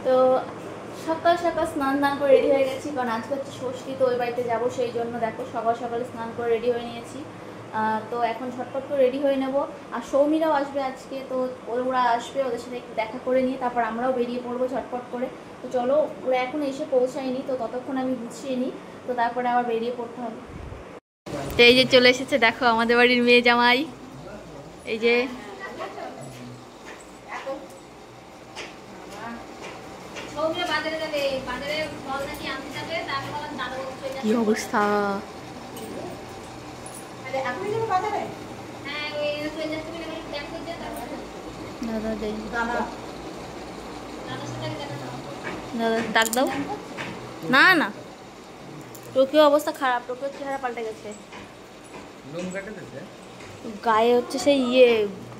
তো সকাল সকাল স্নান করে রেডি হয়ে গেছি, কারণ আজকে হচ্ছে ষষ্ঠী, তো ওই বাড়িতে যাবো, সেই জন্য দেখো সকাল সকালে স্নান করে রেডি হয়ে নিয়েছি। তো এখন ঝটপট করে রেডি হয়ে নেব। আর সৌমিরাও আসবে আজকে, তো ওরা আসবে, ওদের সাথে একটু দেখা করে নিয়ে তারপর আমরাও বেরিয়ে পড়বো ঝটপট করে। তো চলো, ওরা এখন এসে পৌঁছায়নি, তো ততক্ষণ আমি গুছিয়ে নিই, তো তারপরে আবার বেরিয়ে পড়তে হবে। তো এই যে চলে এসেছে দেখো আমাদের বাড়ির মেয়ে জামাই, এই যে কি অবস্থা। দাদা ডাক দাও। না না, টোকিও অবস্থা খারাপ, টোকিও চেহারা পাল্টে গেছে, গায়ে হচ্ছে সেই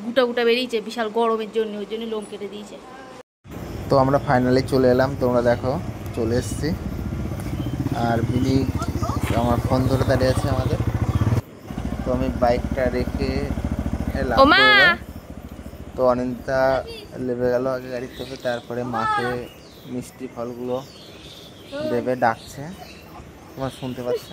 গুটা গুটা বেরিয়েছে বিশাল গরমের জন্য, ওই জন্য লোম কেটে দিয়েছে। তো আমরা ফাইনালি চলে এলাম, তোমরা দেখো চলে এসছি। আর বিনি আমার ফোন ধরে দাঁড়িয়ে আছে আমাদের। তো আমি বাইকটা রেখে এলাম, তো অনিন্দিতা লেবে গেল আগে গাড়ির থেকে, তারপরে মাকে মিষ্টি ফলগুলো দেবে, ডাকছে, তোমার শুনতে পাচ্ছ।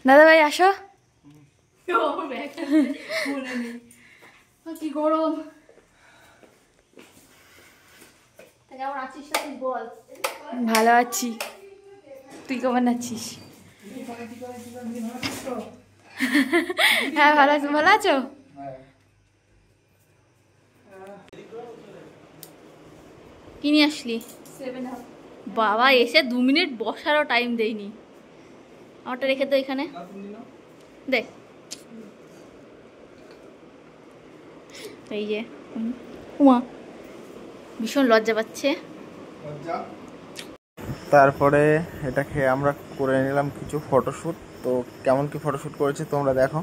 দাদা ভাই আসো। কি গরম, কেমন আছিস বল? ভালো আছি, তুই কেমন আছিস? হ্যাঁ ভালো আছি, ভালো আছো? কি নিয়ে আসলি? বাবা এসে 2 মিনিট বসারও টাইম দেয়নি। আমারটা রেখে তো এখানে দেখ। এই যে উমা ভীষণ লজ্জা পাচ্ছে। তারপরে এটা খেয়ে আমরা করে নিলাম কিছু ফটোশ্যুট। তো কেমন কি ফটোশ্যুট করেছে তোমরা দেখো।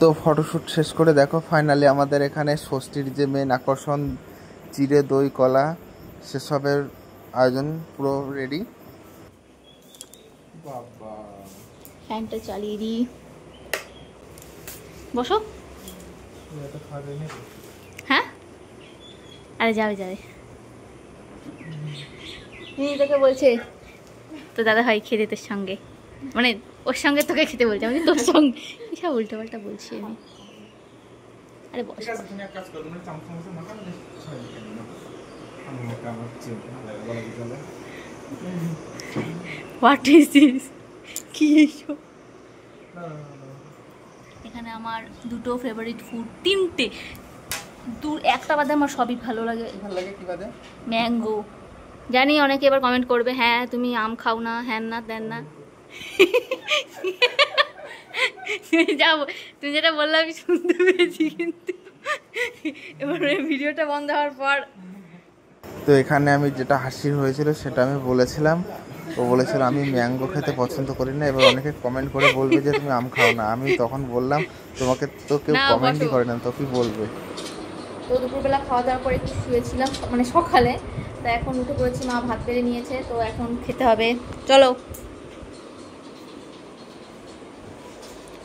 তো ফটোশ্যুট শেষ করে দেখো ফাইনালি আমাদের এখানে ষষ্ঠীর যে মেন আকর্ষণ চিড়ে দই কলা সেসবের আয়োজন পুরো রেডি। বাবা ফ্যানটা চালিয়ে দিই, বসো। হ্যাঁ আরে যাবে যাবে, তোকে বলছে তো দাদা ভাই খেতে তোর সঙ্গে, মানে ওর সঙ্গে তোকে খেতে বলছে, আমি তোর সঙ্গে কিসব উল্টো পাল্টা বলছি আমি। আরে বস। What is this? কি এইসব? এখানে আমার দুটো ফেভারিট ফুড, তিনটে, একটা বাদে আমার সবই ভালো লাগে। কি বাদে? ম্যাঙ্গো। জানি অনেকে এবার কমেন্ট করবে, হ্যাঁ তুমি আম খাও না, হ্যান না দেন না। তুমি যেটা বললে আমি শুনতে পেরেছি, কিন্তু এবার ভিডিওটা বন্ধ হওয়ার পর তো এখানে আমি যেটা হাসির হয়েছিল সেটা আমি বলেছিলাম। ও বলেছিল আমি ম্যাঙ্গো খেতে পছন্দ করি না, এবার অনেকে কমেন্ট করে বলবে যে তুমি আম খাও না। আমি তখন বললাম তোমাকে তো কেউ কমেন্টই করে না, তো কি বলবে। তো দুপুরবেলা খাওয়া দাওয়ার পরে একটু শুয়েছিলাম, মানে সকালে, তো এখন উঠে পড়েছি, মা ভাত বেড়ে নিয়েছে, তো এখন খেতে হবে। চলো,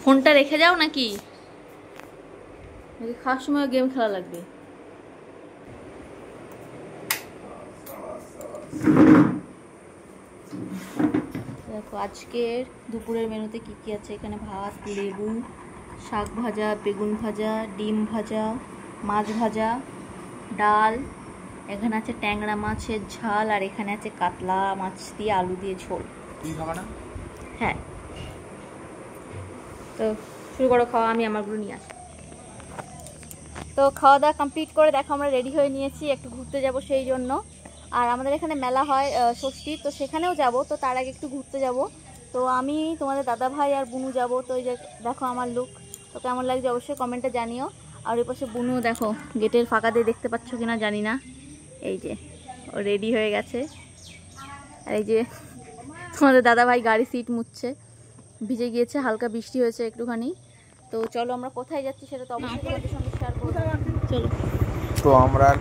ফোনটা রেখে যাও নাকি খাওয়ার সময় গেম খেলা লাগবে। দেখো আজকের দুপুরের মেনুতে কি কি আছে। এখানে ভাত, লেবু, শাক ভাজা, বেগুন ভাজা, ডিম ভাজা, মাছ ভাজা, ডাল, এখানে আছে ট্যাংরা মাছের ঝাল, আর এখানে আছে কাতলা মাছ দিয়ে আলু দিয়ে ঝোল। হ্যাঁ, তো শুরু করো খাওয়া, আমি আমারগুলো নিয়ে আসি। তো খাওয়া দাওয়া কমপ্লিট করে দেখো আমরা রেডি হয়ে নিয়েছি, একটু ঘুরতে যাব সেই জন্য। আর আমাদের এখানে মেলা হয় ষষ্ঠীর, তো সেখানেও যাব, তো তার আগে একটু ঘুরতে যাব। তো আমি, তোমাদের দাদা ভাই আর বুনু যাব। তো এই যে দেখো আমার লুক, তো কেমন লাগছে অবশ্যই কমেন্টে জানিও। আর ওই পাশে বুনু দেখো গেটের ফাঁকা দিয়ে দেখতে পাচ্ছ কিনা জানি না, এই যে ও রেডি হয়ে গেছে। আর এই যে তোমাদের দাদা ভাই গাড়ি সিট মুছছে, ভিজে গিয়েছে, হালকা বৃষ্টি হয়েছে একটুখানি। তো চলো আমরা কোথায় যাচ্ছি সেটা তো অবশ্যই তোমাদের সঙ্গে শেয়ার করব। চলো।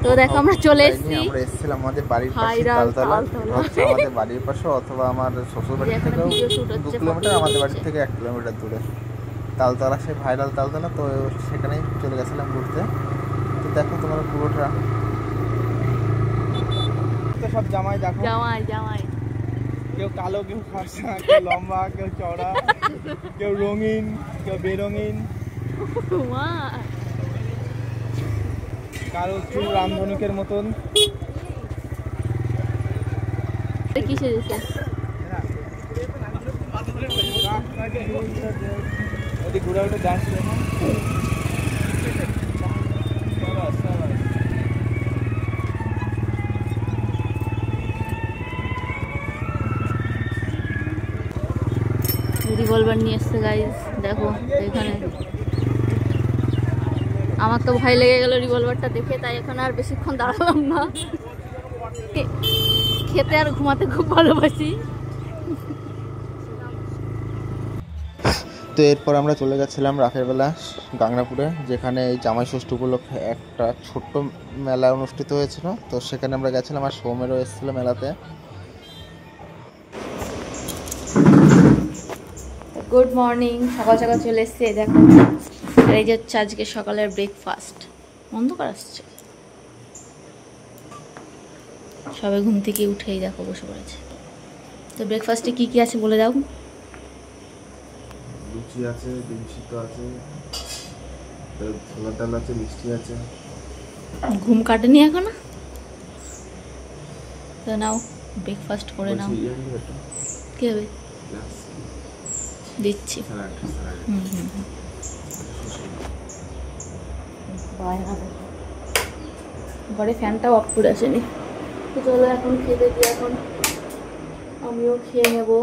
তো দেখো আমরা চলে এসেছি, আমরা এসেছিলাম আমাদের বাড়ির পাশে তালতলা, হচ্ছে আমাদের বাড়ির পাশে অথবা আমার শ্বশুর বাড়ি থেকে 2 কিলোমিটার, আমাদের বাড়ি থেকে 1 কিলোমিটার দূরে তালতলা, সেই ভাইরাল তালতলা। তো সেখানেই চলে গেছিলাম ঘুরতে। তো দেখো তোমরা পুরোটা তো সব জামাই দেখো, জামাই কেউ কালো, কেউ ফর্সা, কেউ লম্বা, কেউ চওড়া, কেউ রঙিন, কেউ বেরঙিন, কারো চুল রামধনুকের মতন। কি সেজেছে? ঘুরে উঠে ডান্স রিভলভার নিয়ে এসছে গাইস, দেখো এখানে। আমার তো ভয় লেগে গেল রিভলভারটা দেখে, তাই এখন আর বেশিক্ষণ দাঁড়ালাম না। খেতে আর ঘুমাতে খুব ভালোবাসি। তো এরপর আমরা চলে গেছিলাম রাতের বেলা গাংনাপুরে, যেখানে এই জামাই ষষ্ঠী উপলক্ষে একটা ছোট্ট মেলা অনুষ্ঠিত হয়েছিল। তো সেখানে আমরা গেছিলাম, আর সৌমেরও এসেছিল মেলাতে। গুড মর্নিং, সকাল সকাল চলে এসছে, দেখো। আর এই যে হচ্ছে আজকে সকালের ব্রেকফাস্ট। অন্ধকার আসছে, সবে ঘুম থেকে উঠেই দেখো বসে পড়েছে। তো ব্রেকফাস্টে কি কি আছে বলে দাও। লুচি আছে, ডিম সিদ্ধ আছে, ছোলার ডাল আছে, মিষ্টি আছে। ঘুম কাটেনি এখনো? তো নাও ব্রেকফাস্ট করে নাও। কি হবে? দিচ্ছি। ঘরে ফ্যানটাও অফ করে আসেনি। তো চলো এখন খেতে দিই, এখন আমিও খেয়ে নেবো।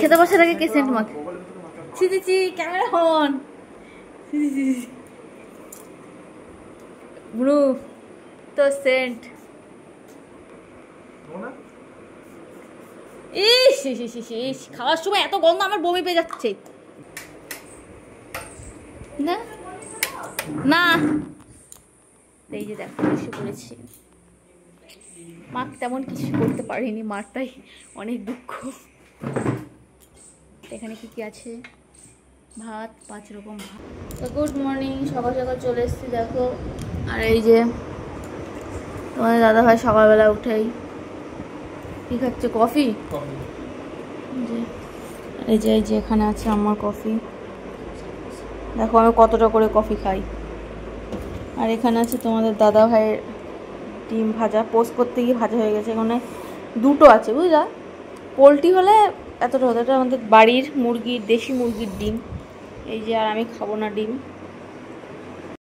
খেতে বসার আগে কে সেন্ট মাখে? ছি ক্যামেরা অন। ব্রু তো সেন্ট। ইস খাওয়ার সময় এত গন্ধ, আমার বমি পেয়ে যাচ্ছে। না না, এই যে দেখো এসে পড়েছি। মা তেমন কিছু করতে পারিনি, মারটাই অনেক দুঃখ। এখানে কি কি আছে? ভাত, 5 রকম ভাত। তো গুড মর্নিং, সকাল সকাল চলে এসেছি দেখো। আর এই যে তোমাদের দাদা ভাই সকালবেলা উঠেই কি খাচ্ছে? কফি। এই যে এখানে আছে আমার কফি, দেখো আমি কতটা করে কফি খাই। আর এখানে আছে তোমাদের দাদা ভাইয়ের ডিম ভাজা, পোস্ট করতে গিয়ে ভাজা হয়ে গেছে। এখানে 2টো আছে বুঝলা, পোলট্রি হলে এতটা হতো। এটা আমাদের বাড়ির মুরগির, দেশি মুরগির ডিম। এই যে, আর আমি খাবো না ডিম।